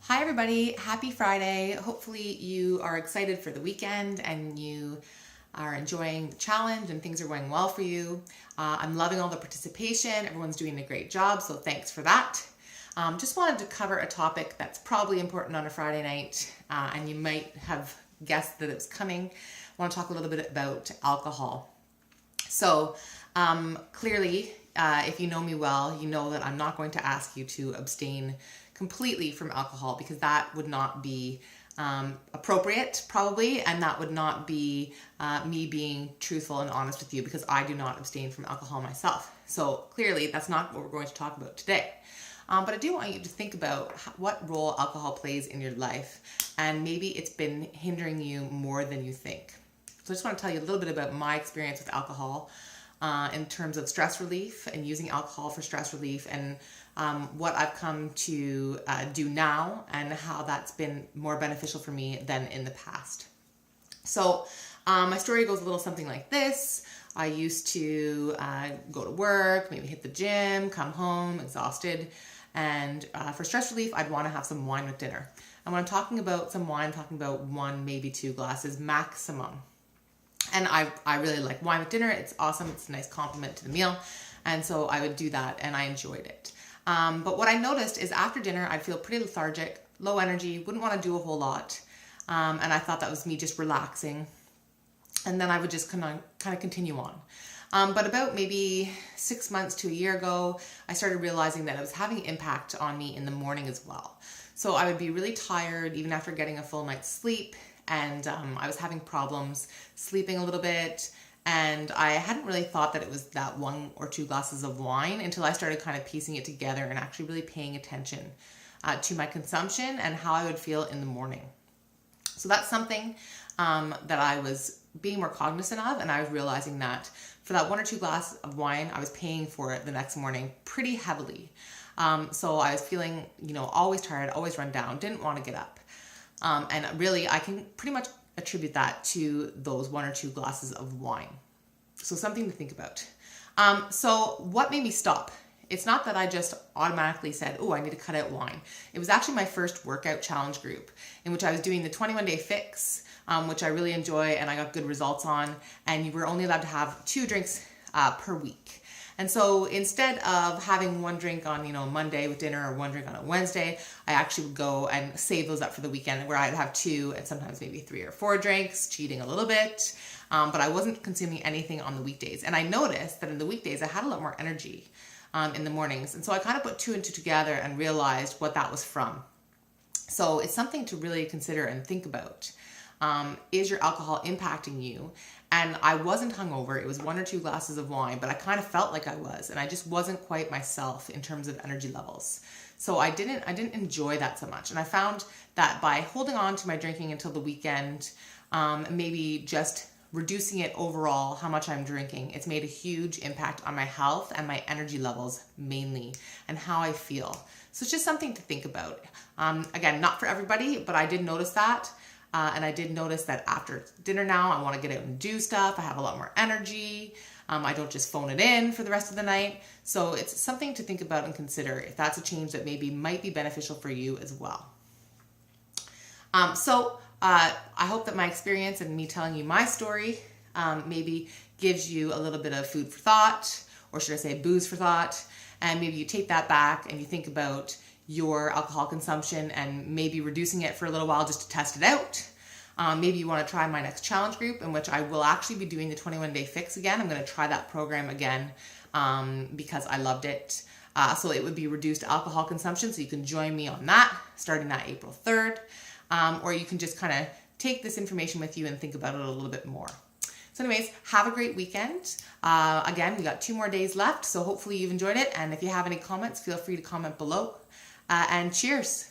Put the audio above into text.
Hi everybody, happy Friday. Hopefully you are excited for the weekend and you are enjoying the challenge and things are going well for you. I'm loving all the participation. Everyone's doing a great job, so thanks for that. Just wanted to cover a topic that's probably important on a Friday night, and you might have guessed that it was coming. I want to talk a little bit about alcohol. So clearly, if you know me well, you know that I'm not going to ask you to abstain completely from alcohol because that would not be appropriate probably, and that would not be me being truthful and honest with you because I do not abstain from alcohol myself. So clearly that's not what we're going to talk about today. But I do want you to think about what role alcohol plays in your life, and maybe it's been hindering you more than you think. So I just want to tell you a little bit about my experience with alcohol in terms of stress relief and using alcohol for stress relief, and what I've come to do now and how that's been more beneficial for me than in the past. So my story goes a little something like this. I used to go to work, maybe hit the gym, come home exhausted, and for stress relief, I'd want to have some wine with dinner. And when I'm talking about some wine, I'm talking about 1, maybe 2 glasses maximum. And I really like wine with dinner. It's awesome. It's a nice compliment to the meal. And so I would do that and I enjoyed it. But what I noticed is after dinner, I'd feel pretty lethargic, low energy, wouldn't want to do a whole lot. And I thought that was me just relaxing. And then I would just kind of continue on. But about maybe 6 months to a year ago, I started realizing that it was having impact on me in the morning as well. So I would be really tired even after getting a full night's sleep. And I was having problems sleeping a little bit, and I hadn't really thought that it was that 1 or 2 glasses of wine until I started kind of piecing it together and actually really paying attention to my consumption and how I would feel in the morning. So that's something that I was being more cognizant of, and I was realizing that for that 1 or 2 glasses of wine, I was paying for it the next morning pretty heavily. So I was feeling, always tired, always run down, didn't want to get up. And really, I can pretty much attribute that to those 1 or 2 glasses of wine. So something to think about. So what made me stop? It's not that I just automatically said, oh, I need to cut out wine. It was actually my first workout challenge group in which I was doing the 21-day fix, which I really enjoy and I got good results on. And you were only allowed to have 2 drinks per week. And so instead of having 1 drink on, Monday with dinner or 1 drink on a Wednesday, I actually would go and save those up for the weekend where I'd have 2 and sometimes maybe 3 or 4 drinks, cheating a little bit. But I wasn't consuming anything on the weekdays. And I noticed that in the weekdays, I had a lot more energy in the mornings. And so I kind of put 2 and 2 together and realized what that was from. So it's something to really consider and think about. Is your alcohol impacting you? And I wasn't hungover. It was 1 or 2 glasses of wine, but I kind of felt like I was, and I just wasn't quite myself in terms of energy levels. So I didn't enjoy that so much. And I found that by holding on to my drinking until the weekend, maybe just reducing it overall, how much I'm drinking, it's made a huge impact on my health and my energy levels mainly, and how I feel. So it's just something to think about. Again, not for everybody, but I did notice that. And I did notice that after dinner now, I want to get out and do stuff. I have a lot more energy. I don't just phone it in for the rest of the night. So it's something to think about and consider if that's a change that maybe might be beneficial for you as well. So I hope that my experience and me telling you my story maybe gives you a little bit of food for thought, or should I say booze for thought, and maybe you take that back and you think about your alcohol consumption and maybe reducing it for a little while just to test it out. Maybe you want to try my next challenge group, in which I will actually be doing the 21-day fix again. I'm going to try that program again because I loved it. So it would be reduced alcohol consumption. So you can join me on that starting that April 3rd. Or you can just kind of take this information with you and think about it a little bit more. So anyways, have a great weekend. Again, we got 2 more days left, so hopefully you've enjoyed it. And if you have any comments, feel free to comment below. And cheers.